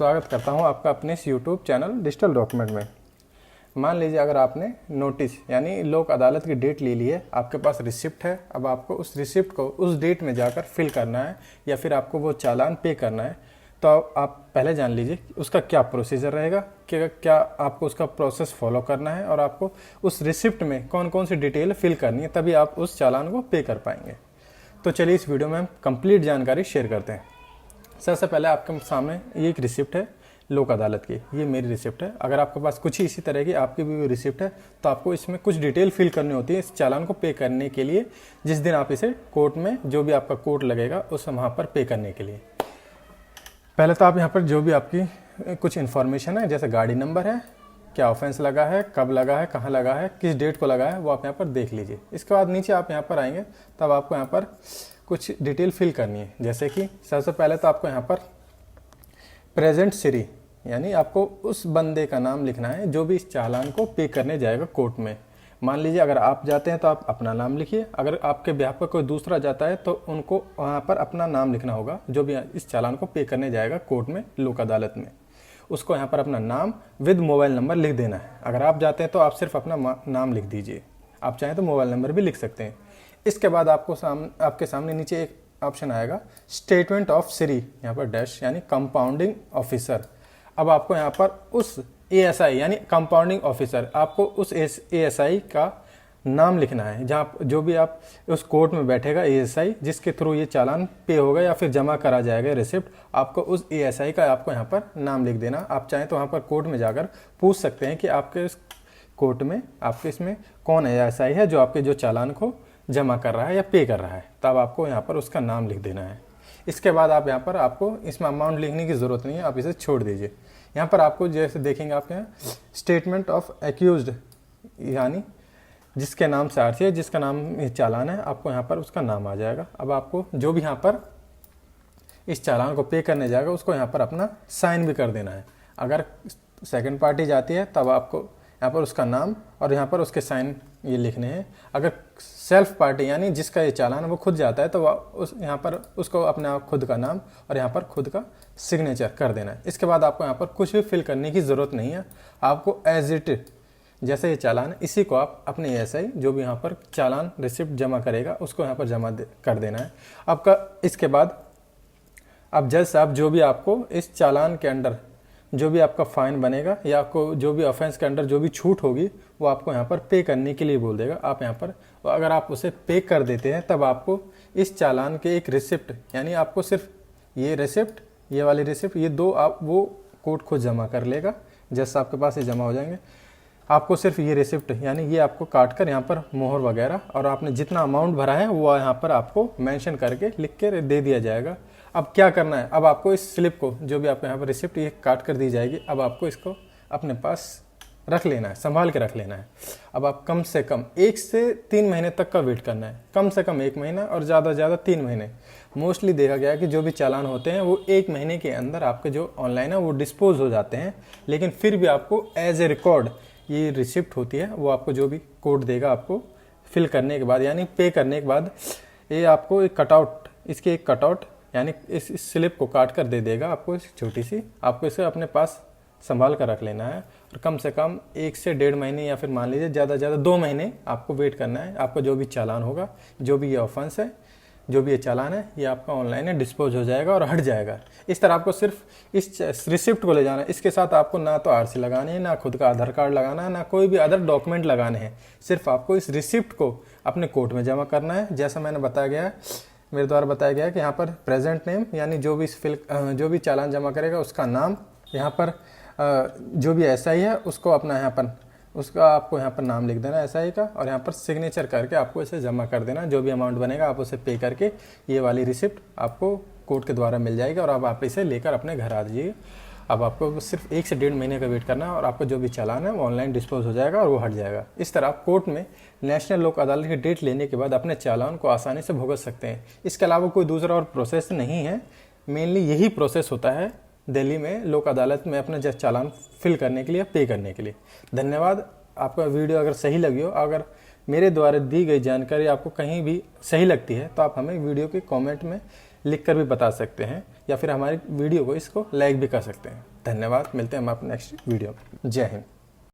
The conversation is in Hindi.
स्वागत करता हूं आपका अपने इस YouTube चैनल डिजिटल डॉक्यूमेंट में। मान लीजिए अगर आपने नोटिस यानी लोक अदालत की डेट ले ली है, आपके पास रिसिप्ट है। अब आपको उस रिसिप्ट को उस डेट में जाकर फिल करना है या फिर आपको वो चालान पे करना है। तो आप पहले जान लीजिए उसका क्या प्रोसीजर रहेगा, क्या आपको उसका प्रोसेस फॉलो करना है और आपको उस रिसिप्ट में कौन कौन सी डिटेल फिल करनी है, तभी आप उस चालान को पे कर पाएंगे। तो चलिए इस वीडियो में हम कंप्लीट जानकारी शेयर करते हैं। सबसे पहले आपके सामने ये एक रिसिप्ट है लोक अदालत की, ये मेरी रिसिप्ट है। अगर आपके पास कुछ ही इसी तरह की आपकी भी रिसिप्ट है तो आपको इसमें कुछ डिटेल फिल करनी होती है इस चालान को पे करने के लिए, जिस दिन आप इसे कोर्ट में जो भी आपका कोर्ट लगेगा उस वहाँ पर पे करने के लिए। पहले तो आप यहाँ पर जो भी आपकी कुछ इन्फॉर्मेशन है, जैसे गाड़ी नंबर है, क्या ऑफेंस लगा है, कब लगा है, कहाँ लगा है, किस डेट को लगा है, वो आप यहाँ पर देख लीजिए। इसके बाद नीचे आप यहाँ पर आएंगे तब आपको यहाँ पर कुछ डिटेल फिल करनी है। जैसे कि सबसे पहले तो आपको यहाँ पर प्रेजेंट श्री यानी आपको उस बंदे का नाम लिखना है जो भी इस चालान को पे करने जाएगा कोर्ट में। मान लीजिए अगर आप जाते हैं तो आप अपना नाम लिखिए, अगर आपके ब्याह पर कोई दूसरा जाता है तो उनको वहाँ पर अपना नाम लिखना होगा जो भी इस चालान को पे करने जाएगा कोर्ट में लोक अदालत में। उसको यहाँ पर अपना नाम विद मोबाइल नंबर लिख देना है। अगर आप जाते हैं तो आप सिर्फ अपना नाम लिख दीजिए, आप चाहें तो मोबाइल नंबर भी लिख सकते हैं। इसके बाद आपके सामने नीचे एक ऑप्शन आएगा स्टेटमेंट ऑफ श्री, यहाँ पर डैश यानी कंपाउंडिंग ऑफिसर। अब आपको यहाँ पर उस एएसआई यानी कंपाउंडिंग ऑफिसर, आपको उस एएसआई का नाम लिखना है जहाँ जो भी आप उस कोर्ट में बैठेगा एएसआई जिसके थ्रू ये चालान पे होगा या फिर जमा करा जाएगा रिसिप्ट, आपको उस एएसआई का आपको यहाँ पर नाम लिख देना। आप चाहें तो वहाँ पर कोर्ट में जाकर पूछ सकते हैं कि आपके इस कोर्ट में आपके इसमें कौन एएसआई है जो आपके जो चालान को जमा कर रहा है या पे कर रहा है, तब आपको यहाँ पर उसका नाम लिख देना है। इसके बाद आप यहाँ पर आपको इसमें अमाउंट लिखने की ज़रूरत नहीं है, आप इसे छोड़ दीजिए। यहाँ पर आपको जैसे देखेंगे आपके यहाँ स्टेटमेंट ऑफ एक्यूज्ड यानी जिसके नाम से आरसी है, जिसका नाम ये चालान है, आपको यहाँ पर उसका नाम आ जाएगा। अब आपको जो भी यहाँ पर इस चालान को पे करने जाएगा उसको यहाँ पर अपना साइन भी कर देना है। अगर सेकंड पार्टी जाती है तब आपको यहाँ पर उसका नाम और यहाँ पर उसके साइन ये लिखने हैं। अगर सेल्फ पार्टी यानी जिसका ये चालान है वो खुद जाता है तो उस यहाँ पर उसको अपने आप खुद का नाम और यहाँ पर खुद का सिग्नेचर कर देना है। इसके बाद आपको यहाँ पर कुछ भी फिल करने की ज़रूरत नहीं है। आपको एज इट जैसे ये चालान है इसी को आप अपने एएसआई जो भी यहाँ पर चालान रिसिप्ट जमा करेगा उसको यहाँ पर जमा कर देना है आपका। इसके बाद अब जज साहब जो भी आपको इस चालान के अंडर जो भी आपका फाइन बनेगा या आपको जो भी ऑफेंस के अंडर जो भी छूट होगी वो आपको यहाँ पर पे करने के लिए बोल देगा। आप यहाँ पर अगर आप उसे पे कर देते हैं तब आपको इस चालान के एक रिसिप्ट यानी आपको सिर्फ ये रिसिप्ट, ये वाली रिसिप्ट, ये दो आप वो कोर्ट खुद जमा कर लेगा। जैसे आपके पास ये जमा हो जाएंगे, आपको सिर्फ ये रिसिप्ट यानी ये आपको काट कर यहाँ पर मोहर वगैरह और आपने जितना अमाउंट भरा है वो यहाँ पर आपको मेंशन करके लिख के दे दिया जाएगा। अब क्या करना है, अब आपको इस स्लिप को जो भी आपको यहाँ पर रिसिप्ट ये काट कर दी जाएगी, अब आपको इसको अपने पास रख लेना है, संभाल के रख लेना है। अब आप कम से कम 1 से 3 महीने तक का वेट करना है, कम से कम 1 महीना और ज़्यादा से ज़्यादा 3 महीने। मोस्टली देखा गया है कि जो भी चालान होते हैं वो 1 महीने के अंदर आपके जो ऑनलाइन है वो डिस्पोज हो जाते हैं, लेकिन फिर भी आपको एज ए रिकॉर्ड ये रिसिप्ट होती है वो आपको जो भी कोर्ट देगा आपको फिल करने के बाद यानी पे करने के बाद ये आपको एक कटआउट, इसकी एक कटआउट यानी इस स्लिप को काट कर दे देगा आपको छोटी सी। आपको इसे अपने पास संभाल कर रख लेना है और कम से कम 1 से 1.5 महीने या फिर मान लीजिए ज़्यादा से ज़्यादा 2 महीने आपको वेट करना है। आपका जो भी चालान होगा, जो भी ये ऑफेंस है, जो भी ये चालान है, ये आपका ऑनलाइन है डिस्पोज हो जाएगा और हट जाएगा। इस तरह आपको सिर्फ इस रिसिप्ट को ले जाना है। इसके साथ आपको ना तो आरसी लगानी है, ना खुद का आधार कार्ड लगाना है, ना कोई भी अदर डॉक्यूमेंट लगाने हैं। सिर्फ आपको इस रिसिप्ट को अपने कोर्ट में जमा करना है। जैसा मैंने बताया गया है, मेरे द्वारा बताया गया है कि यहाँ पर प्रेजेंट नेम यानी जो भी चालान जमा करेगा उसका नाम, यहाँ पर जो भी एसआई है उसको अपना यहाँ पर उसका आपको यहाँ पर नाम लिख देना एसआई का और यहाँ पर सिग्नेचर करके आपको इसे जमा कर देना। जो भी अमाउंट बनेगा आप उसे पे करके ये वाली रिसिप्ट आपको कोर्ट के द्वारा मिल जाएगी और अब आप इसे लेकर अपने घर आ जाइए। अब आपको सिर्फ 1 से 1.5 महीने का वेट करना है और आपका जो भी चालान है वो ऑनलाइन डिस्पोज हो जाएगा और वो हट जाएगा। इस तरह आप कोर्ट में नेशनल लोक अदालत की डेट लेने के बाद अपने चालान को आसानी से भुगत सकते हैं। इसके अलावा कोई दूसरा और प्रोसेस नहीं है, मेनली यही प्रोसेस होता है दिल्ली में लोक अदालत में अपना जज चालान फिल करने के लिए, पे करने के लिए। धन्यवाद। आपका वीडियो अगर सही लगी हो, अगर मेरे द्वारा दी गई जानकारी आपको कहीं भी सही लगती है तो आप हमें वीडियो के कमेंट में लिख कर भी बता सकते हैं या फिर हमारी वीडियो को इसको लाइक भी कर सकते हैं। धन्यवाद, मिलते हैं हम अपने नेक्स्ट वीडियो में। जय हिंद।